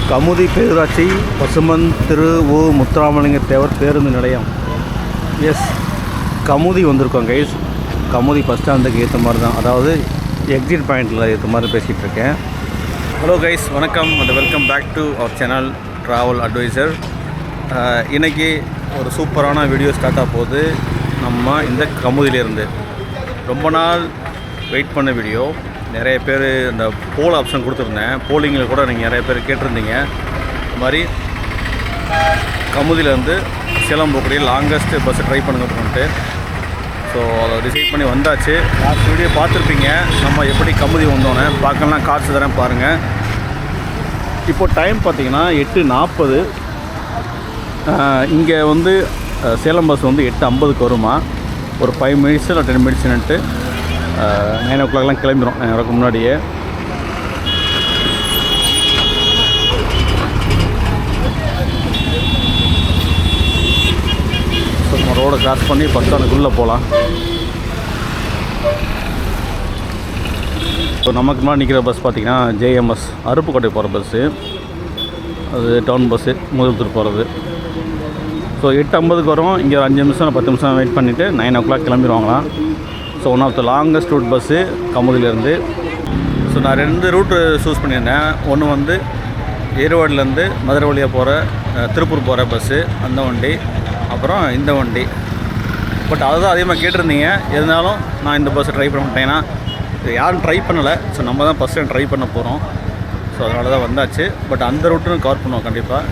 கமுதி பேரூராட்சி பசும்பொன் திரு உ முத்துராமலிங்க தேவர் பேருந்து நிலையம். எஸ், கமுதி வந்திருக்கோம் கைஸ். கமுதி பஸ் ஸ்டாண்டுக்கு ஏற்ற மாதிரி தான், அதாவது எக்ஸிட் பாயிண்டில் ஏற்ற மாதிரி பேசிகிட்டு இருக்கேன். ஹலோ கைஸ், வணக்கம் and welcome back to our channel travel adviser. இன்றைக்கி ஒரு சூப்பரான வீடியோ ஸ்டார்ட் ஆக போகுது. நம்ம இந்த கமுதியிலேருந்து ரொம்ப நாள் வெயிட் பண்ண வீடியோ. நிறைய பேர் இந்த போல் ஆப்ஷன் கொடுத்துருந்தேன். போலிங்கில் கூட நீங்கள் நிறைய பேர் கேட்டிருந்தீங்க. இந்த மாதிரி கமுதியிலேருந்து சேலம் போகக்கூடிய லாங்கஸ்ட் பஸ்ஸை ட்ரை பண்ணுங்கன்ட்டு. ஸோ அதை டிசைட் பண்ணி வந்தாச்சு. லாஸ்ட் வீடியோ பார்த்துருப்பீங்க, நம்ம எப்படி கமுதி வந்தோன்னே. பார்க்கலாம், கார்ட்ஸ் தரேன் பாருங்கள். இப்போ டைம் பார்த்தீங்கன்னா 8:40. இங்கே வந்து சேலம் பஸ் வந்து 8:50க்கு வருமா. ஒரு 5 மினிட்ஸ் இல்லை 10 மினிட்ஸ்னுட்டு 9 o'clockலாம் கிளம்பிடும். 9 o'clock முன்னாடியே. ஸோ நம்ம ரோடை கிராஸ் பண்ணி பஸ் ஸ்டாண்டுக்குள்ளே போகலாம். ஸோ நமக்கு முன்னாடி நிற்கிற பஸ் பார்த்திங்கன்னா ஜேஎம்எஸ் அருப்புக்கோட்டை போகிற பஸ்ஸு. அது டவுன் பஸ்ஸு, முதல்தூர் போகிறது. ஸோ 8:50க்கு வரும். இங்கே ஒரு 5 நிமிஷம் 10 நிமிஷம் வெயிட் பண்ணிவிட்டு 9 o'clock கிளம்பிடுவாங்களாம். So one of the longest route bus கமுதியிலேருந்து. ஸோ நான் 2 ரூட்டு சூஸ் பண்ணியிருந்தேன். ஒன்று வந்து ஈரோடுலேருந்து மதுரை வழியாக போகிற திருப்பூர் போகிற பஸ்ஸு, அந்த வண்டி. அப்புறம் இந்த வண்டி. பட் அதுதான் அதிகமாக கேட்டிருந்தீங்க. இருந்தாலும் நான் இந்த பஸ்ஸை ட்ரை பண்ண மாட்டேன்னா இது யாரும் ட்ரை பண்ணலை. ஸோ நம்ம தான் ஃபஸ்ட் டைம் ட்ரை பண்ண போகிறோம். ஸோ அதனால தான் வந்தாச்சு. பட் அந்த ரூட்டும் கவர் பண்ணுவோம் கண்டிப்பாக.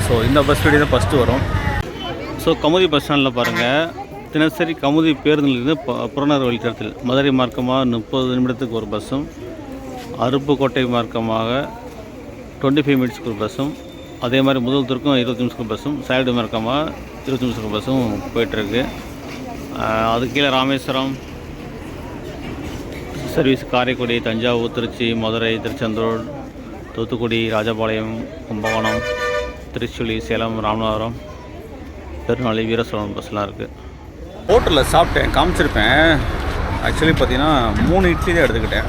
ஸோ இந்த பஸ் வீடியோ தான் ஃபஸ்ட்டு வரும். ஸோ கமுதி பஸ் ஸ்டாண்டில் பாருங்கள், தினசரி கமுதி பேருந்திலிருந்து புறநகர் வழித்தடத்தில் மதுரை மார்க்கமாக 30 நிமிடத்துக்கு ஒரு பஸ்ஸும், அருப்புக்கோட்டை மார்க்கமாக 25 மினிட்ஸ்க்கு ஒரு பஸ்ஸும், அதே மாதிரி முதல்தூருக்கும் 20 நிமிஷத்துக்கு பஸ்ஸும், சாயல்டு மார்க்கமாக 20 நிமிஷத்துக்கு பஸ்ஸும் போயிட்டுருக்கு. அது கீழே ராமேஸ்வரம் சர்வீஸ், காரைக்குடி, தஞ்சாவூர், திருச்சி, மதுரை, திருச்செந்தூர், தூத்துக்குடி, ராஜபாளையம், கும்பகோணம், திருச்சுழி, சேலம், ராமநாதபுரம், திருநெல்வேலி, வீரசோழம் பஸ்லாம் இருக்குது. ஹோட்டலில் சாப்பிட்டேன், காமிச்சிருப்பேன். ஆக்சுவலி பார்த்தீங்கன்னா 3 இட்லி தான் எடுத்துக்கிட்டேன்.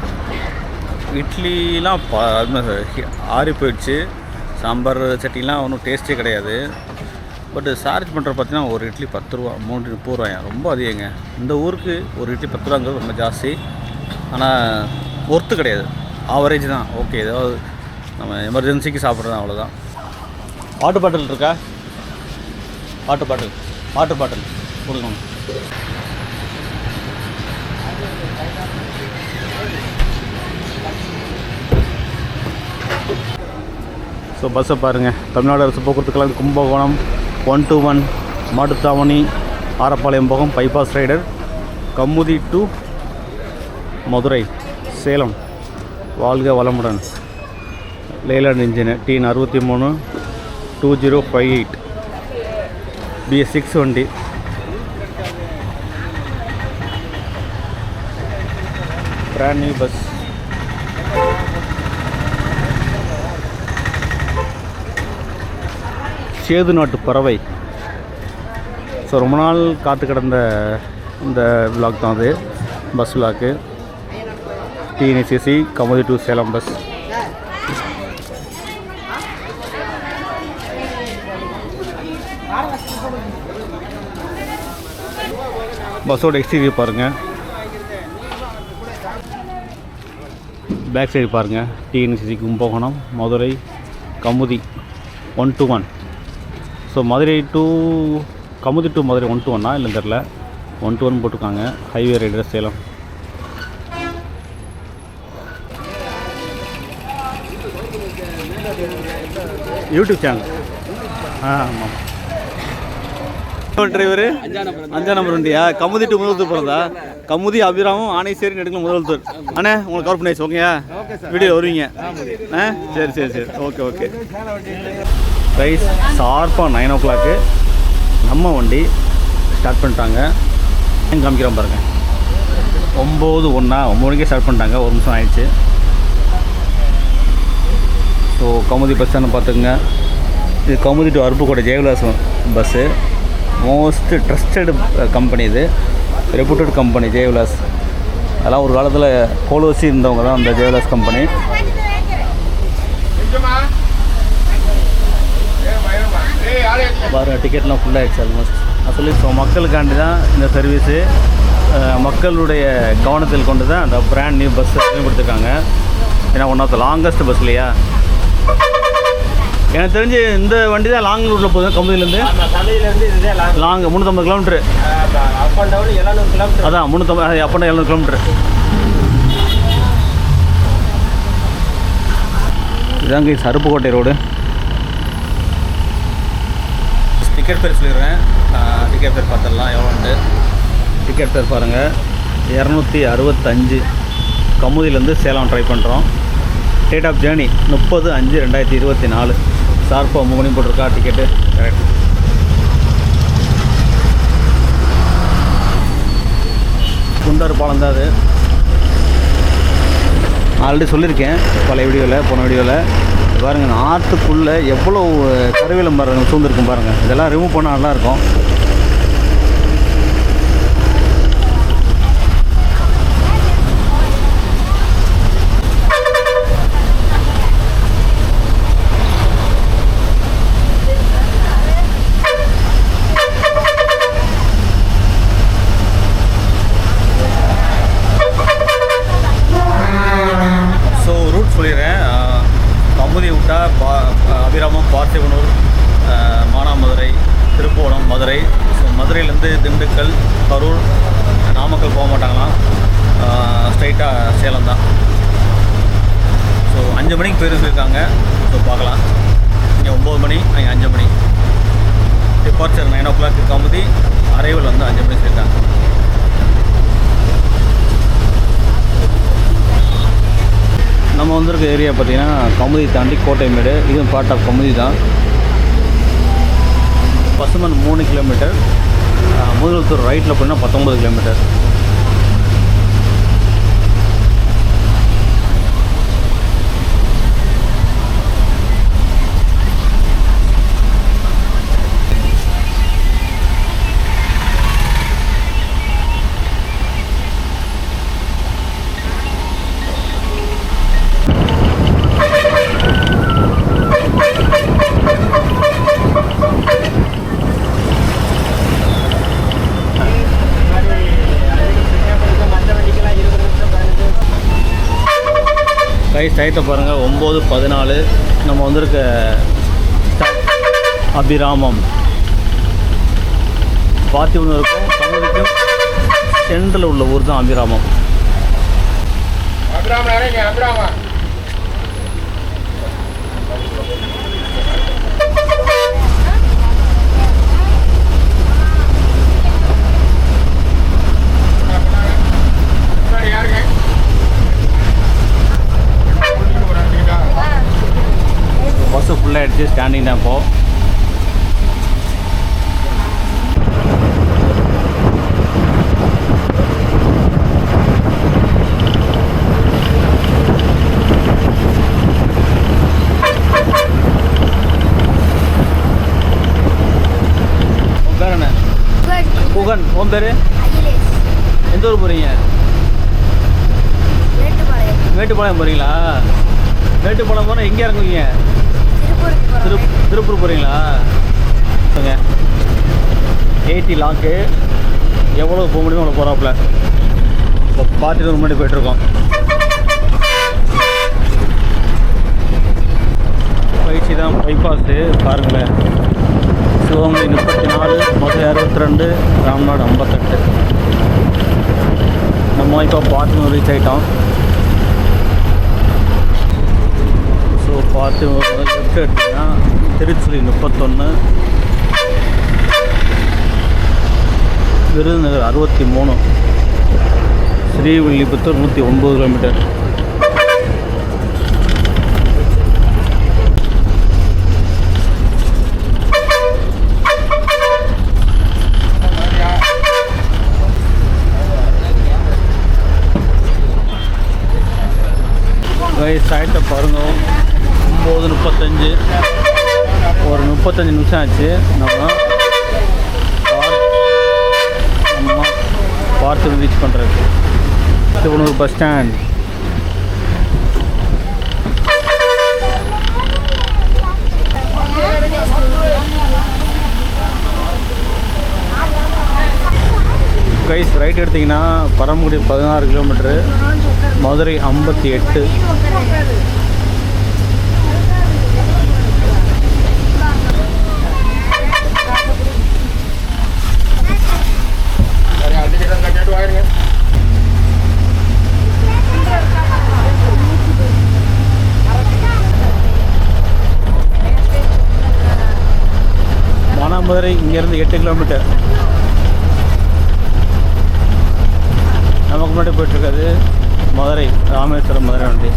இட்லிலாம் ஆறி போயிடுச்சு. சாம்பார் சட்னிலாம் ஒன்றும் டேஸ்ட்டே கிடையாது. பட்டு சார்ஜ் பண்ணுற பார்த்தீங்கன்னா ஒரு இட்லி 10 ரூபா, 30 ரூபாயா, ரொம்ப அதிகங்க. இந்த ஊருக்கு ஒரு இட்லி 10 ரூபாங்கிறது ரொம்ப ஜாஸ்தி. ஆனால் ஒர்த்து கிடையாது, ஆவரேஜ் தான். ஓகே, ஏதாவது நம்ம எமர்ஜென்சிக்கு சாப்பிட்றது அவ்வளோதான். வாட்டர் பாட்டில் இருக்கா? வாட்டர் பாட்டில் கொடுக்கணும். ஸோ பஸ்ஸை பாருங்கள். தமிழ்நாடு அரசு போக்குவரத்து கழகம் கும்பகோணம் 121 மாட்டுத்தாவணி ஆரப்பாளையம் போகும் bypass rider, Kamuthi to Madurai, Salem. வாழ்க வளமுடன். லேலண்ட் இன்ஜின் TN 63 2058 BS6 வண்டி. Brand new bus. சேது நாட்டு பறவை. ஸோ ரொம்ப நாள் காத்து கிடந்த இந்த விளாக் தான் அது, bus vlog. TNSTC Kamudhi to Salem bus. பஸ்ஸோட எக்ஸ்டீரியர் பாருங்கள், பேக் சைடு பாருங்கள். TNSTC Kumbakonam, Madurai, Kamudhi 121. So Madurai to Kamudhi to Madurai 121 இல்லை தெரில, 121 போட்டிருக்காங்க. Highway rider Salem. YouTube channel. ஆமாம். டிரைவரு 5ஆம் நம்பர் வண்டியா? கமுதி டு முதல்தூர் போகிறதா? கமுதி, அபிராமம், ஆனைசேரி, நெடுங்கல், முதல்தூர். அண்ணே உங்களுக்கு கவர் பண்ணியாச்சு. ஓகேயா? வீடியோ வருவீங்க. சரி. ஓகே. ரைஸ் ஷார்ப்பாக 9 o'clock நம்ம வண்டி ஸ்டார்ட் பண்ணிட்டாங்க. காமிக்கிறோம் பாருங்கள். 9:01 மணிக்கே ஸ்டார்ட் பண்ணிட்டாங்க. 1 நிமிஷம் ஆயிடுச்சு. ஸோ கமுதி பஸ் ஸ்டாண்ட் பார்த்துக்குங்க. இது Kamuthi to Aruppukottai Jayavilas bus. Most trusted company, இது ரெப்யூட்டட் கம்பெனி ஜெயவிலாஸ். அதெல்லாம் ஒரு காலத்தில் கோல் வச்சு இருந்தவங்க தான் அந்த ஜெயவிலாஸ் கம்பெனி. பாருங்க டிக்கெட்லாம் ஃபுல்லாகிடுச்சு ஆல்மோஸ்ட். நான் சொல்லி மக்களுக்காண்டி தான் இந்த சர்வீஸு, மக்களுடைய கவனத்தில் கொண்டு தான் அந்த பிராண்ட் நியூ பஸ் கொடுத்துருக்காங்க. ஏன்னா one of the longest bus இல்லையா. எனக்கு தெரிஞ்சு இந்த வண்டி தான் லாங் ரூட்டில் போகுது கம்பெனிலேருந்து. Long 350 kilometre. அதான் 350, அப் அண்ட் டவுன் 700 கிலோமீட்ரு. இதாங்க அருப்புக்கோட்டை ரோடு. டிக்கெட் பேர் சொல்லிடுறேன். டிக்கெட் பேர் பார்த்துடலாம் எவ்வளோன்ட்டு. டிக்கெட் பேர் பாருங்கள், 265. கமுதியிலேருந்து சேலம் ட்ரை பண்ணுறோம். Date of journey 30/5/2024. ஷார்ப்பாக 3 மணி போட்டிருக்கா டிக்கெட்டு. கரெக்ட். குண்டார் பாலம் தான் அது. ஆல்ரெடி சொல்லியிருக்கேன் பழைய வீடியோவில், போன வீடியோவில். பாருங்கள் ஆற்றுக்குள்ளே எவ்வளோ கருவேல மரம் சூழ்ந்துருக்கும் பாருங்கள். இதெல்லாம் ரிமூவ் பண்ணால் நல்லாயிருக்கும். அபிராமம், பார்த்திபனூர், மானாமதுரை, திருப்புவனம், மதுரை. ஸோ மதுரையிலேருந்து திண்டுக்கல், கரூர், நாமக்கல் போக மாட்டாங்களாம். ஸ்ட்ரைட்டாக சேலம் தான். ஸோ 5 மணிக்கு பேர் சொல்லியிருக்காங்க. ஸோ பார்க்கலாம். இங்கே 9 மணி, அங்கே 5 மணி. Departure 9 o'clock Kamuthi. அரைவல் வந்து 5 மணிக்கு சொல்லியிருக்காங்க. நம்ம வந்திருக்க ஏரியா பார்த்திங்கன்னா கமுதி தாண்டி கோட்டைமேடு. இதுவும் பார்ட் ஆஃப் கமுதி தான். பசுமன் 3 கிலோமீட்டர். முதலத்தூர் ரைட்டில் போனால் 19 கிலோமீட்டர். டயத்தை பாருங்கள், 9:14. நம்ம வந்திருக்க அபிராமம். பார்த்திபனூருக்கும் கமுதிக்கும் சென்ட்ரல் உள்ள ஊர் தான் அபிராமம். பஸ்ஸு ஃபுல்லாக ஆகிடுச்சு. ஸ்டாண்டிங் தான் இப்போது. உன் பேர் என்ன? குகன். உன் பேர்? எந்த ஊர் போகிறீங்க? மேட்டுப்பாளையம் போகிறீங்களா? மேட்டுப்பாளையம் போனால் எங்கே இறங்குவீங்க? திருப்பூர் போகிறீங்களா? 80 லாக்கு. எவ்வளோ போக முடியுமோ அவ்வளோ போகிறாப்புல. இப்போ பார்த்துட்டு முன்னாடி போய்ட்டுருக்கோம். பயிற்சி தான் பைபாஸு பாருங்களேன். சிவகங்கை 34, மதுரை 62, ராம்நாடு 58. நம்ம இப்போ பார்த்து ரீச் ஆகிட்டோம். ஸோ பார்த்து லெஃப்ட் எடுத்திங்கன்னா திருச்சி 31, விருதுநகர் 63, ஸ்ரீவில்லிபுத்தூர் 109 கிலோமீட்டர். டயத்தை பாருங்க, 9:35. ஒரு 35 நிமிஷம் ஆச்சு. நம்ம பார்த்து ரீச் பண்ணுறது Thiruvannur bus stand. Guys right எடுத்திங்கன்னா பரமக்குடி 16 கிலோமீட்ரு, மதுரை 58. மானாமதுரை இங்கேருந்து 8 கிலோமீட்டர். நமக்கு முன்னாடி போயிட்டுருக்காது மதுரை, ராமேஸ்வரம் மதுரை வண்டி.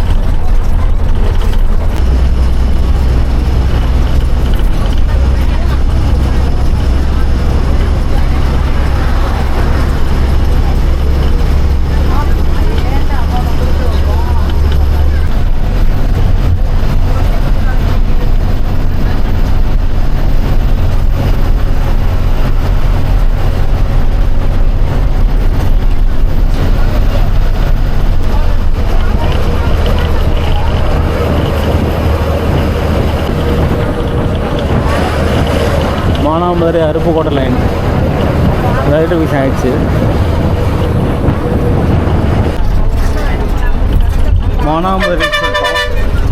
மானாமதுரை அருப்புக்கோட்டை லைன் ரைட்டு விஷயம் ஆயிடுச்சு. மானாமதுரை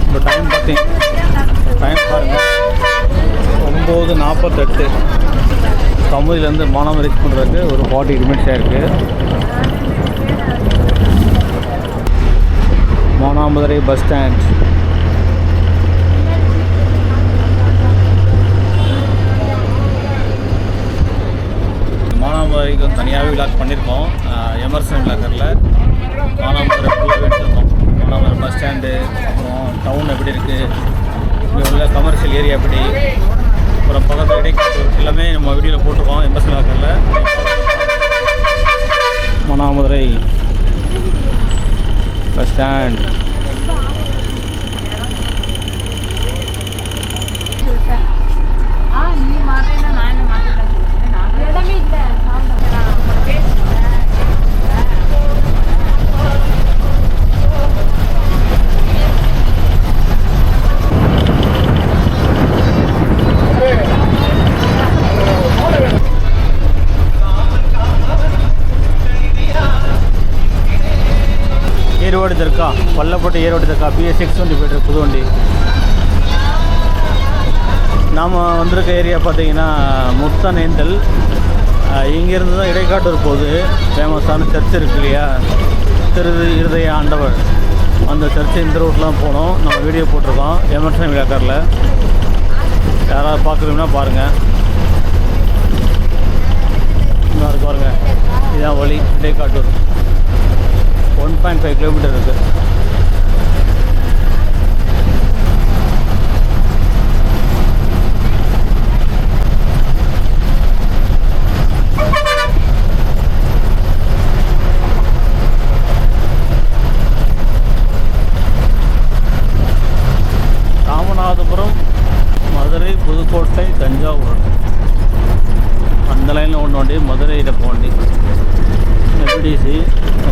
இப்போ டைம் பாருங்கள் 9:48. கமுதிலேருந்து மானாமதுரை ரீச் பண்ணுறதுக்கு ஒரு 40 நிமிஷம் இருக்குது. Manamadurai bus stand. மானாமதுரைக்கு தனியாகவே விளாக் பண்ணியிருக்கோம். எமர்சன் விளாக்கரில் மானாமதுரை ஃபுல்லாக எடுத்துருக்கோம். மானாமதுரை பஸ் ஸ்டாண்டு, அப்புறம் டவுன் எப்படி இருக்குது, இங்கே உள்ள கமர்ஷியல் ஏரியா எப்படி, அப்புறம் பக்கத்தில் இடைக்காட்டு எல்லாமே நம்ம வீடியோவில் போட்டிருக்கோம் எமர்சன் விளாக்கரில். Manamadurai bus stand. ஈரோடு தர்கா, பள்ளப்பட்டு ஈரோடு தர்கா BS 620 போய்ட்டு புது வண்டி. நாம் வந்திருக்க ஏரியா பார்த்தீங்கன்னா முத்தனேந்தல். இங்கேருந்து தான் இடைக்காட்டூர் போகுது. ஃபேமஸான சர்ச் இருக்கு இல்லையா, இருதய ஆண்டவர், அந்த சர்ச்சு இந்த ரூட்லாம் போனோம். நம்ம வீடியோ போட்டிருக்கோம் எமர்சன் விழாக்காரில். யாராவது பார்க்குறீங்கன்னா பாருங்கள். இன்னும் பாருங்கள், இதுதான் வழி. இடைக்காட்டூர் 1.5 கிலோமீட்டர் இருக்குது. ராமநாதபுரம், மதுரை, புதுக்கோட்டை, தஞ்சாவூர் அந்த லைனில் ஒன்று வண்டி. மதுரையில் போக வண்டி FDC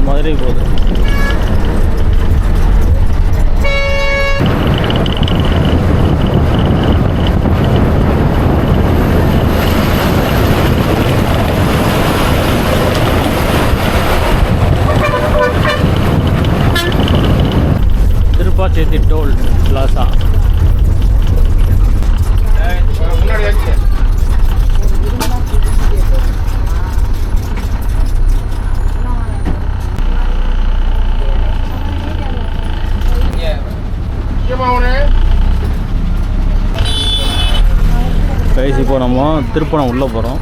மதுரை போகுது. Thiruppachethi toll plaza. கைஸ் இப்போ நம்ம திருப்பணம் உள்ளே போகிறோம்.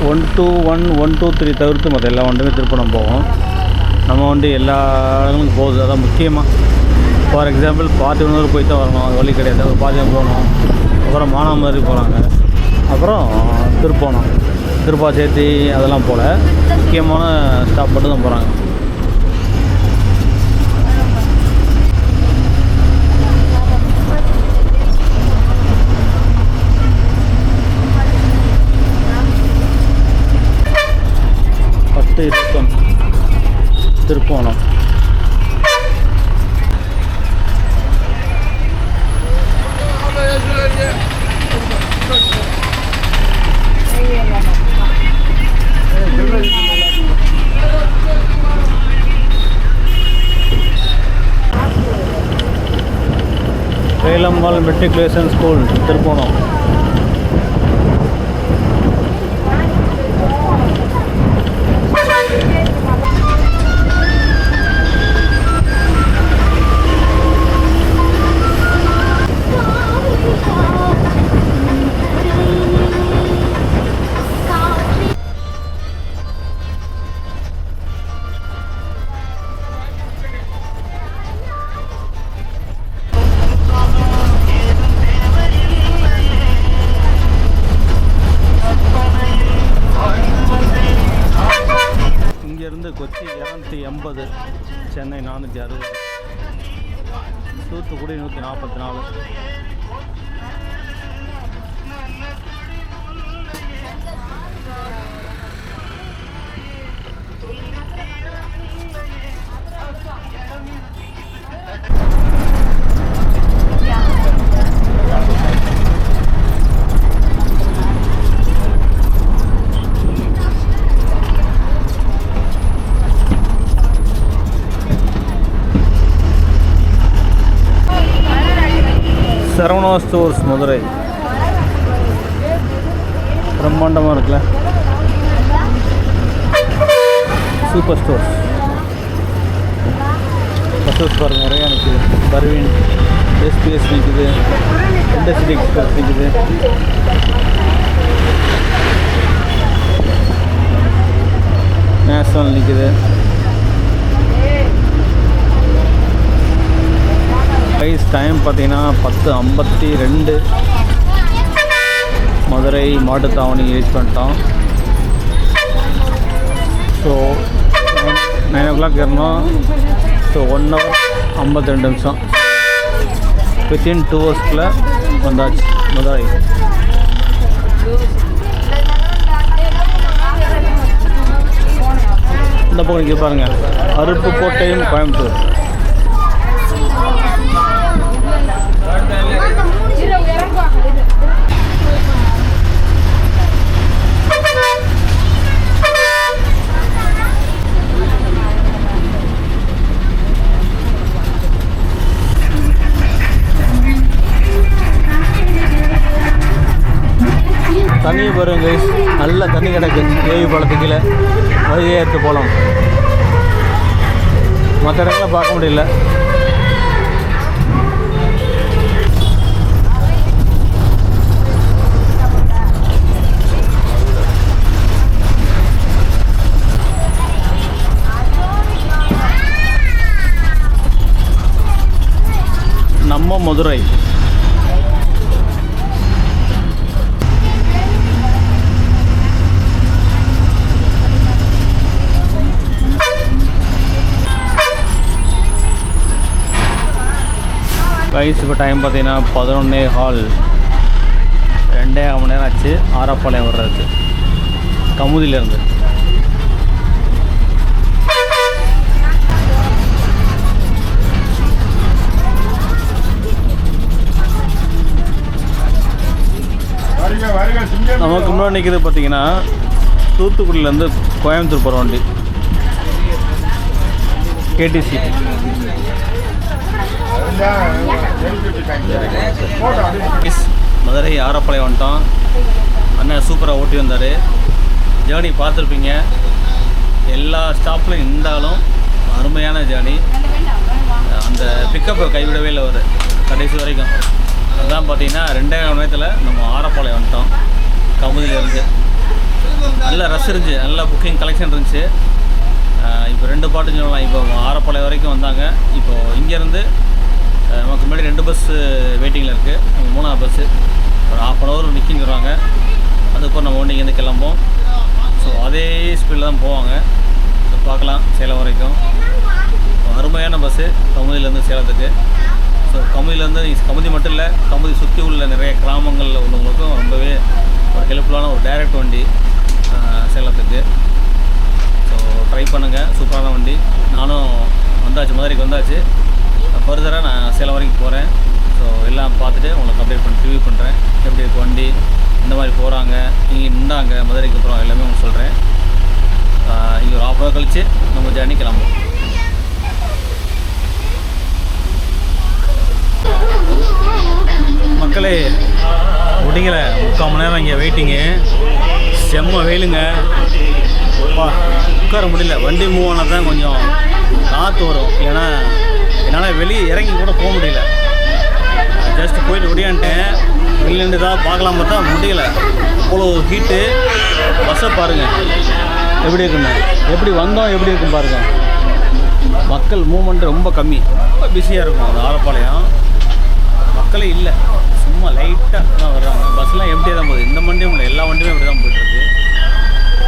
121, 123 தவிர்த்து மற்ற எல்லா வண்டியுமே திருப்பணம் போவோம். நம்ம வண்டி எல்லா இடங்களுக்கும் போகுது. அதான் முக்கியமாக. ஃபார் எக்ஸாம்பிள் பாத்தினூர் போய் தான் வரணும், அது வழி கிடையாது. ஒரு பாத்தியம் போகணும், அப்புறம் மானாமதுரை போகிறாங்க, அப்புறம் திருப்பணம், திருப்பாச்சேத்தி அதெல்லாம் போல் முக்கியமான ஸ்டாப் மட்டும் தான் போகிறாங்க. திருப்போணம். Velammal matriculation school திருப்போணம். இங்கேருந்து கொச்சி 280, சென்னை 460, தூத்துக்குடி 144. சரவணா ஸ்டோர்ஸ் மதுரை பிரம்மாண்டமாக இருக்குல்ல. சூப்பர் ஸ்டோர்ஸ் பஸ்ஸஸ் பாருங்கள் நிறையா நிற்குது. பர்வீன், எஸ்பிஎஸ் நிற்குது, இண்டஸ்ட்ரி எக்ஸ்பிரஸ் நிற்குது. நேஷனல் நிற்குது. ப்ரைஸ் டைம் பார்த்தீங்கன்னா 10:52. மதுரை மாட்டுத்தாவணி ரீச் பண்ணிட்டோம். ஸோ 9 o'clock ஏறணும். ஸோ 1 hour 52 நிமிஷம். வித்தின் 2 hours வந்தாச்சு மதுரை. இந்த பக்கம் இங்கே பாருங்கள், அருப்புக்கோட்டையும் கோயம்புத்தூர். தண்ணி பாருங்க, நல்ல தண்ணி கிடக்கு. ஏவி பாலத்துக்கு கீழே வைகையாற்று போகலாம். மற்ற இடங்களை பார்க்க முடியல. நம்ம மதுரை கைஸ். இப்போ டைம் பார்த்தீங்கன்னா 11:15. 2.5 மணி நேரம் ஆச்சு ஆரப்பாளையம் வர்றதுக்கு கமுதியிலேருந்து. நமக்கு முன்னாடி நிற்கிறது பார்த்தீங்கன்னா தூத்துக்குடியிலேருந்து கோயம்புத்தூர் போகிற வண்டி கேடிசி. மதுரை ஆரப்பாளையம் வந்துட்டோம். அண்ணன் சூப்பராக ஓட்டி வந்தார். ஜேர்னி பார்த்துருப்பீங்க. எல்லா ஸ்டாப்லையும் இருந்தாலும் அருமையான ஜேர்னி. அந்த பிக்கப்பை கைவிடவே இல்லை அவர் கடைசி வரைக்கும். அதுதான் பார்த்தீங்கன்னா 2.5 மணி நேரத்தில் நம்ம ஆரப்பாளையம் வந்துட்டோம் கமுதியிலேருந்து. நல்ல ரஷ் இருந்துச்சு, நல்ல புக்கிங் கலெக்ஷன் இருந்துச்சு. இப்போ 2 பாட்டுன்னு சொல்லலாம். இப்போ ஆரப்பாளையம் வரைக்கும் வந்தாங்க. இப்போது இங்கேருந்து நமக்கு முன்னாடி 2 பஸ் வெயிட்டிங்கில் இருக்குது. நம்ம 3ஆவது பஸ்ஸு ஒரு 1/2 hour நிற்கிங்கிறாங்க. அதுக்கப்புறம் நம்ம இங்கேருந்து கிளம்போம். ஸோ அதே ஸ்பீடில் தான் போவாங்க. ஸோ பார்க்கலாம் சேலம் வரைக்கும். அருமையான பஸ்ஸு கமுதியிலேருந்து சேலத்துக்கு. ஸோ கமுதியிலேருந்து கமுதி மட்டும் இல்லை, கமுதி சுற்றி உள்ள நிறைய கிராமங்களில் உள்ளவங்களுக்கும் ரொம்பவே ஒரு ஹெல்ப்ஃபுல்லான ஒரு டைரக்ட் வண்டி சேலத்துக்கு. ஸோ ட்ரை பண்ணுங்கள், சூப்பரான வண்டி. நானும் வந்தாச்சு, மதுரைக்கு வந்தாச்சு. ஃபர்தராக நான் சேலம் வரைக்கும் போகிறேன். ஸோ எல்லாம் பார்த்துட்டு உங்களுக்கு அப்டேட் பண்ணி ரிவ்யூ பண்ணுறேன். எப்படி இருக்குது வண்டி, இந்த மாதிரி போகிறாங்க, இங்கே நின்றாங்க மதுரைக்கு அப்புறம் எல்லாமே உங்களுக்கு சொல்கிறேன். இங்கே ஒரு 1/2 hour கழித்து நம்ம ஜர்னி கிளம்புவோம். மக்களே முடியலை, 3/4 மணி நேரம் இங்கே வெயிட்டிங்கு. செம்ம வெயிலுங்க, உட்கார முடியல. வண்டி மூவ் ஆனால் தான் கொஞ்சம் காற்று வரும், ஏன்னா என்னால் வெளியே இறங்கி கூட போக முடியல. ஜஸ்ட் போயிட்டு ஒடியான்ட்டேன், வெளிலேருந்து தான் பார்க்கலாம் பார்த்தா முடியலை. அவ்வளோ ஹீட்டு. பஸ்ஸை பாருங்கள் எப்படி இருக்குன்னு, எப்படி வந்தோம் எப்படி இருக்கும் பாருங்கள். மக்கள் மூவ்மெண்ட் ரொம்ப கம்மி, ரொம்ப பிஸியாக இருக்கும். அந்த ஆலப்பாளையம் மக்களே இல்லை, சும்மா லைட்டாக தான் வர்றாங்க. பஸ்லாம் எம்டியாக தான் போகுது. இந்த வண்டியும் இல்லை, எல்லா வண்டியுமே இப்படி தான் போய்ட்டுருக்கு.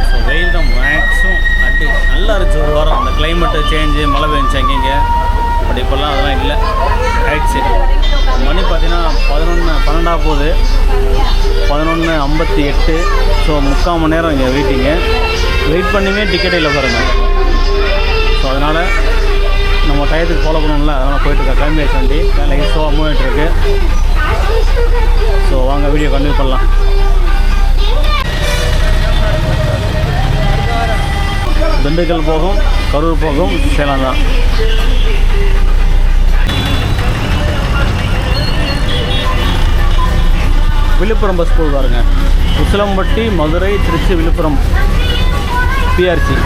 ஸோ வெயில் தான் மேக்ஸிமம். அடி நல்லா இருந்துச்சு ஒரு வாரம். அந்த கிளைமேட்டு சேஞ்சு, மழை பெஞ்சிச்சு அங்கேங்க. பட் இப்போல்லாம் அதெல்லாம் இல்லை, ஆயிடுச்சு. மணி பார்த்தீங்கன்னா 12 போகுது, 11:58. ஸோ 3/4 மணி நேரம் இங்கே வெயிட் பண்ணியுமே டிக்கெட்டே இல்லை பாருங்க. ஸோ அதனால் நம்ம டயத்துக்கு ஃபாலோ பண்ணணும்ல, அதனால் போயிட்டுருக்கேன். கிளம்பியாச்சு வண்டி, வேலை ஷோவாக மூவ் ஆகிட்டுருக்கு. ஸோ வாங்க வீடியோ கண்டினியூ பண்ணலாம். திண்டுக்கல் போகும், கரூர் போகும், சேலம் தான். விழுப்புரம் பஸ் போகுது பாருங்க. உசிலம்பட்டி, மதுரை, திருச்சி, விழுப்புரம், பிஆர்சி.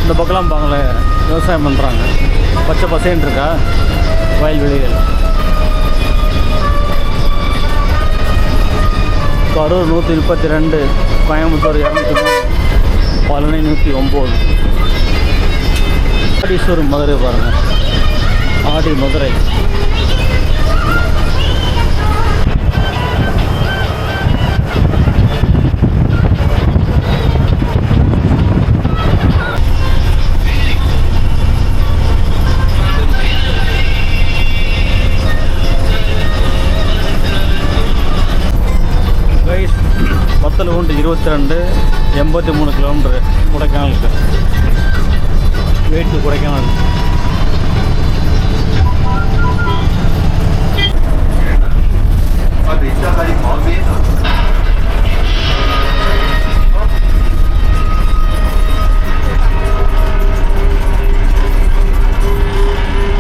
இந்த பக்கம்லாம் பாங்களேன், விவசாயம் பண்ணுறாங்க. பச்சை பசேன்னு இருக்கா வயல்வெளிகள். கரூர் 132, கோயம்புத்தூர் 203, பழனி 109. ஆடீஸ்வரம் மதுரை பாருங்கள், ஆடி மதுரை. வத்தல் ஊண்டு 22, 83 கிலோமீட்டரு கொடைக்கானலுக்கு. வெயிட்டு கொடைக்கானல்.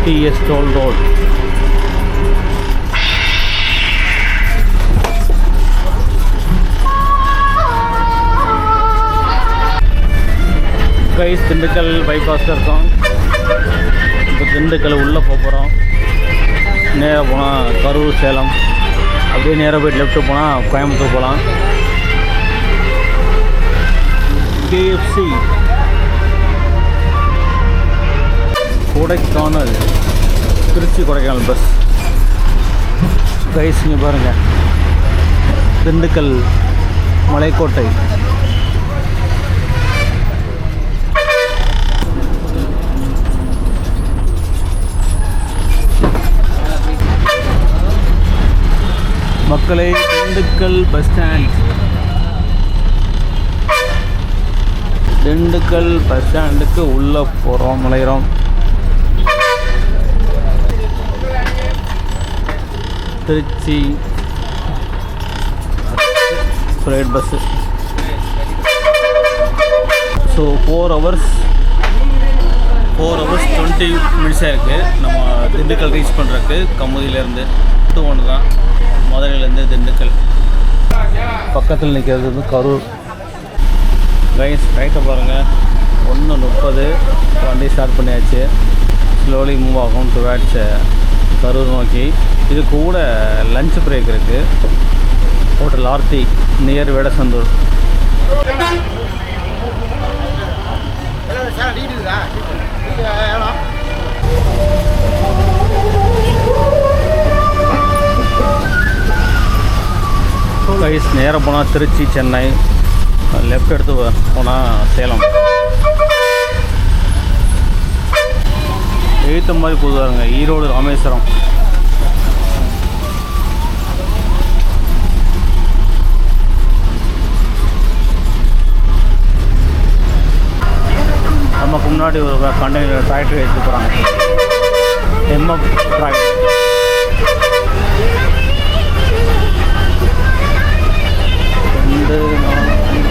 டிஎஸ் டோல் ரோட். கைஸ் திண்டுக்கல் பைபாஸில் இருக்கோம். இப்போ திண்டுக்கல் உள்ளே போகிறோம். நேராக போனால் கரூர், சேலம், அப்படியே நேராக போய்ட்டு லெஃப்ட்டு போனால் கோயம்புத்தூர் போகலாம். KFC Kodaikanal, Trichy Kodaikanal bus. Guys இங்கே பாருங்கள், திண்டுக்கல் மலைக்கோட்டை. மக்களே, Dindigul bus stand. Dindigul bus ஸ்டாண்டுக்கு உள்ளே போகிறோம், நுழைகிறோம். Trichy private bus. So 4 hours 20 minutes இருக்குது நம்ம திண்டுக்கல் ரீச் பண்ணுறதுக்கு. கமுதியிலேருந்து 2 தான், மதுரையிலேருந்து திண்டுக்கல். பக்கத்தில் நிற்கிறது வந்து கரூர். கைஸ் ரைட்டை பாருங்கள், 1:30 வண்டி ஸ்டார்ட் பண்ணியாச்சு. ஸ்லோலி மூவ் ஆகும் டுவேர்ட்ஸ் கரூர் நோக்கி. இது கூட லஞ்ச் பிரேக் இருக்குது. Hotel Aarthi near Vedasandur. Guys நேராக போனால் திருச்சி, சென்னை, லெஃப்ட் எடுத்து போனால் சேலம். எழுத்த மாதிரி போதுவாருங்க, ஈரோடு, ராமேஸ்வரம். முன்னாடி ஒரு கண்டெய்னர் டிராக்டர் எடுத்து போகிறாங்க. MF tractor. ரெண்டு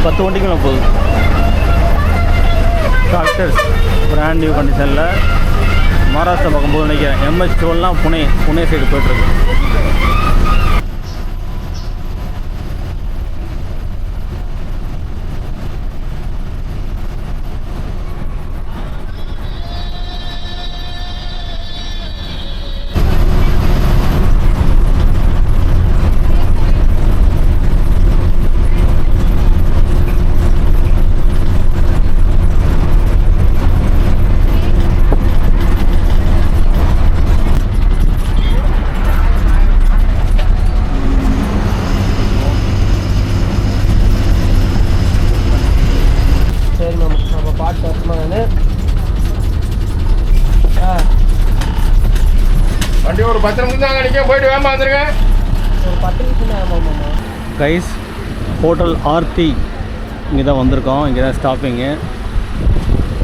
10 வண்டிக்கு மேலே போகுது. டிராக்டர்ஸ் பிராண்ட் நியூ கண்டிஷனில் மகாராஷ்டிரா பக்கம் போது நினைக்கிறேன். MH12 புனே சைடு போய்ட்டுருக்கு. வண்டி ஒரு 10 நிமிஷம் தான் நிற்க, போயிட்டு வேமா வந்துருங்க. ஒரு 10 நிமிஷம் தான் ஆமாம். கைஸ், ஹோட்டல் ஆர்த்தி இங்கே தான் வந்திருக்கோம். இங்கே தான் ஸ்டாப்பிங்கு.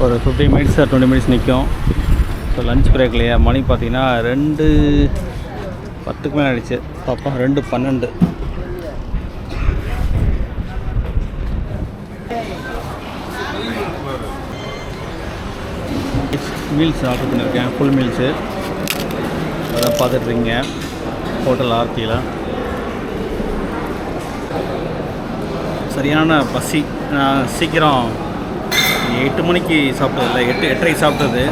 ஒரு 15 மினிட்ஸ் 20 மினிட்ஸ் நிற்கும். ஸோ லஞ்ச் பிரேக் இல்லையா, மணி பார்த்தீங்கன்னா 2:10 மேலே ஆகிடுச்சு. பாப்பா 2:12. மீல்ஸ் ஆர்டர் பண்ணியிருக்கேன், ஃபுல் மீல்ஸு. அதான் பார்த்துட்ருக்கீங்க ஹோட்டல் ஆர்த்தியில். சரியான பசி. நான் சீக்கிரம் 8 மணிக்கு சாப்பிட்டது இல்லை, 8:30 சாப்பிட்டது.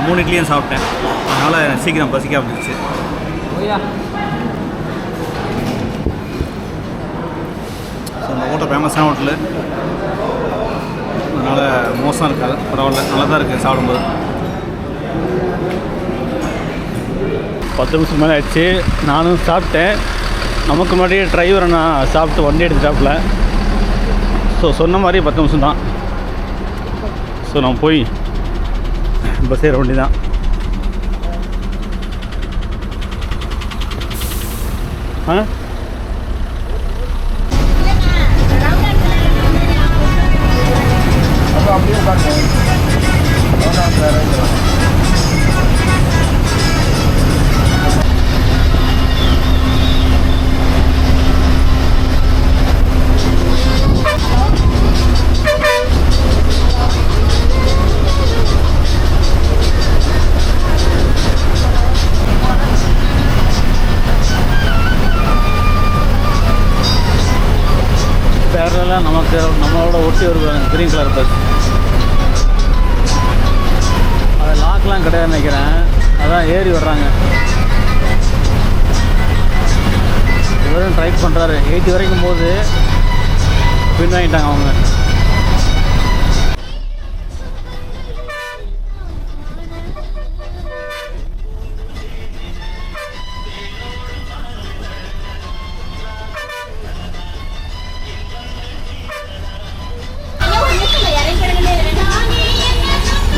3 இட்லியும் சாப்பிட்டேன். அதனால் சீக்கிரம் பசிக்க ஆரம்பிச்சிச்சு. ஸோ இந்த ஹோட்டல் ஃபேமஸான ஹோட்டலு, அதனால் மோசம் இருக்காது, பரவாயில்ல, நல்லா தான் இருக்குது சாப்பிடும்போது. 10 நிமிஷம் மேலே ஆயிடுச்சு. நானும் சாப்பிட்டேன். நமக்கு முன்னாடியே டிரைவர் நான் சாப்பிட்டு வண்டி எடுத்துட்டாப்புல. ஸோ சொன்ன மாதிரி 10 நிமிஷம் தான். ஸோ நான் போய் பஸ் ஏற வண்டி தான். அப்படியே பாருங்க. பேரலாம் நம்மளோட ஒட்டி வருவாங்க க்ரீன் கலர் பஸ். அது லாக்லாம் கிடையாதுன்னு நினைக்கிறேன். அதான் ஏறி வர்றாங்க. இவரும் ட்ரை பண்ணுறாரு. 80 வரைக்கும் போது பின் வாங்கிட்டாங்க அவங்க.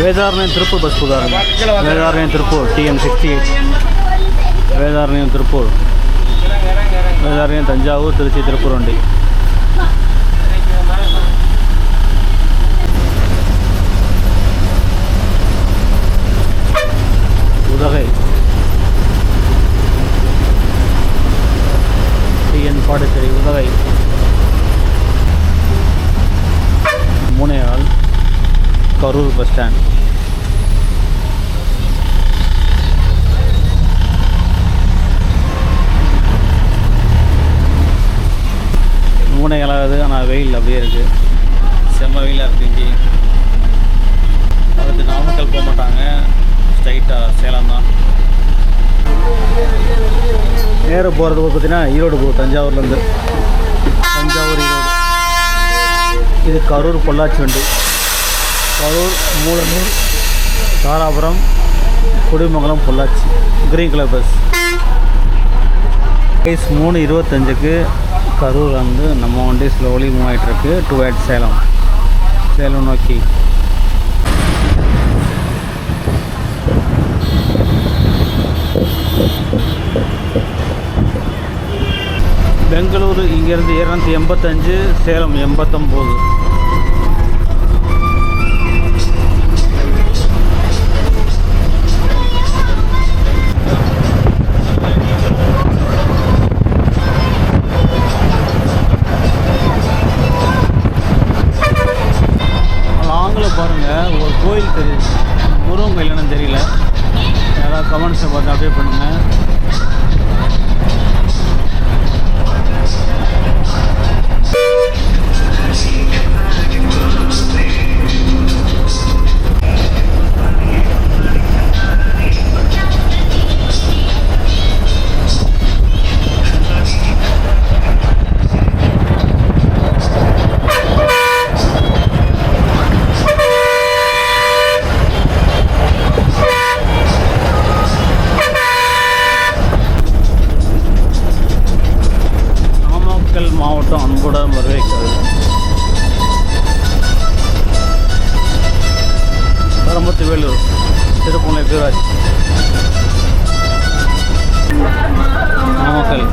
வேதாரண்யம் திருப்பூர் பஸ் போதாருங்க. வேதாரண்யம் திருப்பூர் TN68. வேதாரண்யம் திருப்பூர், வேதாரண்யம் தஞ்சாவூர், திருச்சி, திருப்பூர் வண்டி. உதகை TN43 உதகை. முனையால் கரூர் பஸ் ஸ்டாண்ட். மூணைகளாகுது, ஆனால் வெயில் அப்படியே இருக்குது. செம்ம வெயிலாக இருக்குது இங்கே. அடுத்து நாமக்கல் போக மாட்டாங்க, ஸ்ட்ரைட்டாக சேலம் தான். நேரு போகிறது பார்த்தீங்கன்னா ஈரோடு போகுது. தஞ்சாவூர்லேருந்து தஞ்சாவூர், ஈரோடு. இது கரூர் பொள்ளாச்சி வண்டி. Karur, Mulanur, Dharapuram, Kudimangalam, Pollachi. Green colour bus. 3:25க்கு கரூர் வந்து நம்ம வண்டி ஸ்லோலி மூவ் ஆகிட்டுருக்கு டுவர்ட் சேலம் நோக்கி. பெங்களூர் இங்கேருந்து 285, சேலம் 89. கூட வரவேற்கிறது. பரமத்தி வேலூர் திருப்பூனை பேராட்சி நாமக்கல்.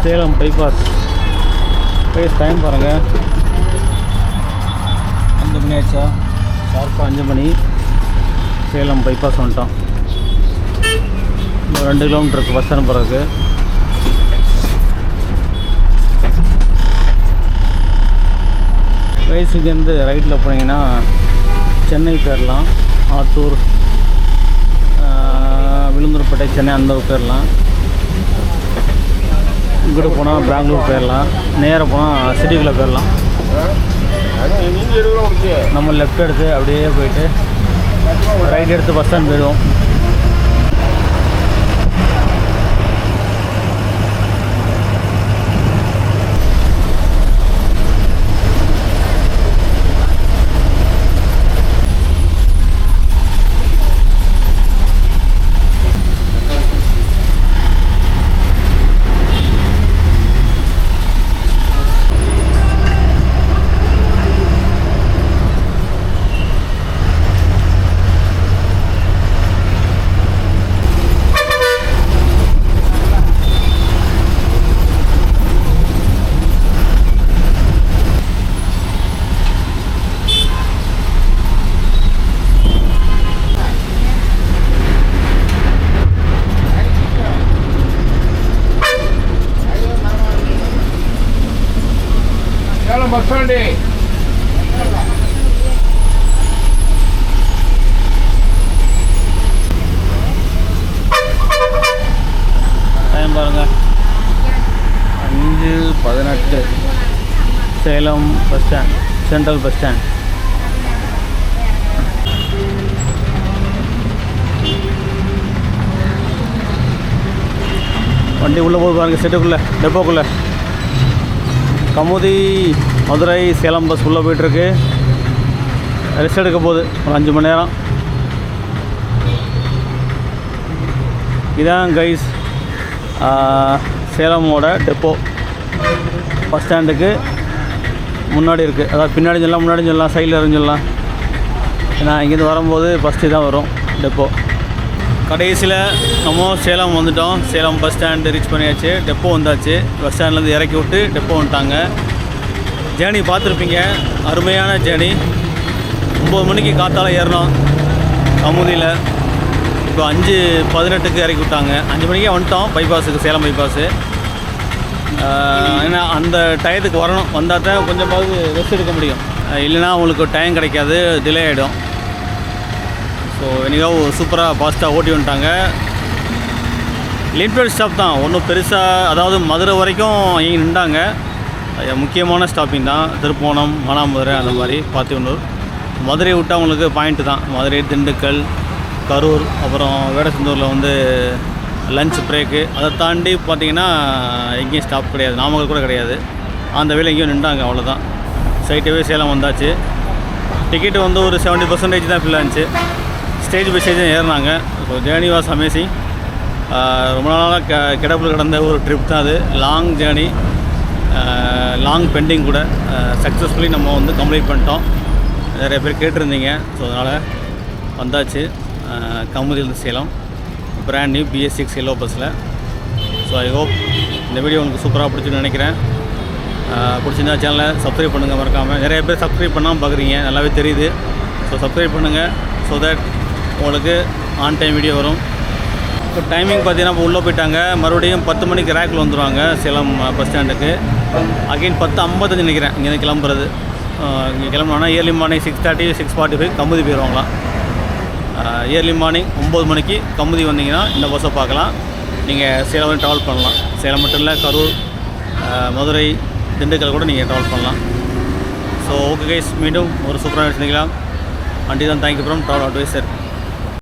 சேலம் பைபாஸ் பேஸ் டைம் பாருங்கள், 5 மணி ஆச்சா? ஷார்ப்பாக 5 மணி. சேலம் பைபாஸ் வந்துட்டோம். 2 கிலோமீட்டருக்கு பஸ் அனுப்புறதுக்கு. வயசுலேருந்து ரைட்டில் போனீங்கன்னா சென்னை போயிடலாம், ஆத்தூர், விழுந்தூர்பேட்டை, சென்னை அந்த போயிடலாம். இங்கிட்ட போனால் பெங்களூர் போயிடலாம், நேராக போனால் சிட்டிக்குள்ளே போயிடலாம். நம்ம லெஃப்ட் எடுத்து அப்படியே போயிட்டு ரைட் எடுத்து பஸ் ஸ்டாண்ட் போயிடுவோம். பஸ் ஸ்டாண்டு டைம் பாருங்கள், 5:18. Salem bus stand, central bus stand. வண்டி உள்ளே போய் பாருங்கள், செட்டுக்குள்ளே, டெப்போக்குள்ளே. கமுதி மதுரை சேலம் பஸ் உள்ளே போயிட்டுருக்கு. ரெஸ்ட் எடுக்க போகுது ஒரு 5 மணி நேரம். இதான் கைஸ் சேலமோட டெப்போ. பஸ் ஸ்டாண்டுக்கு முன்னாடி இருக்குது, அதாவது பின்னாடி சொல்லலாம், முன்னாடி சொல்லலாம், சைடில் இருந்து சொல்லலாம். ஏன்னா இங்கேருந்து வரும்போது ஃபஸ்ட்டு தான் வரும் டெப்போ. கடைசியில் நம்ம சேலம் வந்துட்டோம். சேலம் பஸ் ஸ்டாண்டு ரீச் பண்ணியாச்சு, டெப்போ வந்தாச்சு. பஸ் ஸ்டாண்ட்லேருந்து இறக்கி விட்டு டெப்போ வந்துட்டாங்க. ஜேர்னி பார்த்துருப்பீங்க, அருமையான ஜேர்னி. 9 மணிக்கு காத்தால ஏறினோம் கமுதியில். இப்போ 5:18க்கு இறக்கி விட்டாங்க. 5 மணிக்கே வந்துட்டோம் பைபாஸுக்கு, சேலம் பைபாஸு. ஏன்னா அந்த டயத்துக்கு வரணும், வந்தால் தான் கொஞ்சமாவது ரெஸ்ட் எடுக்க முடியும். இல்லைன்னா அவங்களுக்கு டைம் கிடைக்காது, டிலே ஆகிடும். ஸோ எனக்காக சூப்பராக ஃபாஸ்ட்டாக ஓட்டி வந்துட்டாங்க. லிமிட்டட் ஸ்டாப் தான், ஒன்றும் பெருசாக, அதாவது மதுரை வரைக்கும் இங்கே நின்றாங்க. முக்கியமான ஸ்டாப்பிங் தான், திருப்போணம், மானாமதுரை, அந்த மாதிரி பாத்தியனூர். மதுரை விட்டால் அவங்களுக்கு பாயிண்ட்டு தான். மதுரை, திண்டுக்கல், கரூர், அப்புறம் வேடசந்தூரில் வந்து லஞ்ச் பிரேக்கு. அதை தாண்டி பார்த்திங்கன்னா எங்கேயும் ஸ்டாப் கிடையாது, நாமக்கல் கூட கிடையாது. அந்த வேலை எங்கேயும் நின்றாங்க, அவ்வளோதான். ஸ்ட்ரைட்டாகவே சேலம் வந்தாச்சு. டிக்கெட்டு வந்து ஒரு 70% தான் ஃபில் ஆச்சு. ஸ்டேஜ் பை ஸ்டேஜ் ஏறினாங்க. So journey was amazing. ரொம்ப நாளாக கிடப்பில் கிடந்த ஒரு ட்ரிப் தான் அது. லாங் ஜேர்னி, லாங் பெண்டிங் கூட சக்ஸஸ்ஃபுல்லி நம்ம வந்து கம்ப்ளீட் பண்ணிட்டோம். நிறைய பேர் கேட்டிருந்தீங்க. ஸோ அதனால் வந்தாச்சு. கமுதியிலிருந்து Salem, brand new BS6 yellow பஸ்ஸில். ஸோ ஐ ஹோப் இந்த வீடியோ உங்களுக்கு சூப்பராக பிடிச்சுன்னு நினைக்கிறேன். பிடிச்சிருந்தா சேனலை சப்ஸ்கிரைப் பண்ணுங்கள் மறக்காமல். நிறைய பேர் சப்ஸ்கிரைப் பண்ணாமல் பார்க்குறீங்க, நல்லாவே தெரியுது. ஸோ சப்ஸ்கிரைப் பண்ணுங்கள், ஸோ தட் உங்களுக்கு ஆன் டைம் வீடியோ வரும். இப்போ டைமிங் பார்த்தீங்கன்னா இப்போ உள்ளே போயிட்டாங்க. மறுபடியும் 10 மணிக்கு ரேக்கில் வந்துடுவாங்க சேலம் பஸ் ஸ்டாண்டுக்கு. அகெயின் 10:55 நினைக்கிறேன் இங்கேருந்து கிளம்புறது. இங்கே கிளம்புனோன்னா ஏர்லி மார்னிங் 6:30 6:45 கமுதி போயிடுவாங்களாம். ஏர்லி மார்னிங் 9 மணிக்கு கமுதி வந்தீங்கன்னா இந்த பஸ்ஸை பார்க்கலாம். நீங்கள் சேலம் வந்து ட்ராவல் பண்ணலாம். சேலம் மட்டும் இல்லை, கரூர், மதுரை, திண்டுக்கல் கூட நீங்கள் ட்ராவல் பண்ணலாம். ஸோ ஓகே கைஸ், மீண்டும் ஒரு சூப்பரான சந்திக்கலாம். அண்டி தான் தேங்க்யூ ஃப்ரம் ட்ராவல் அட்வைசர்.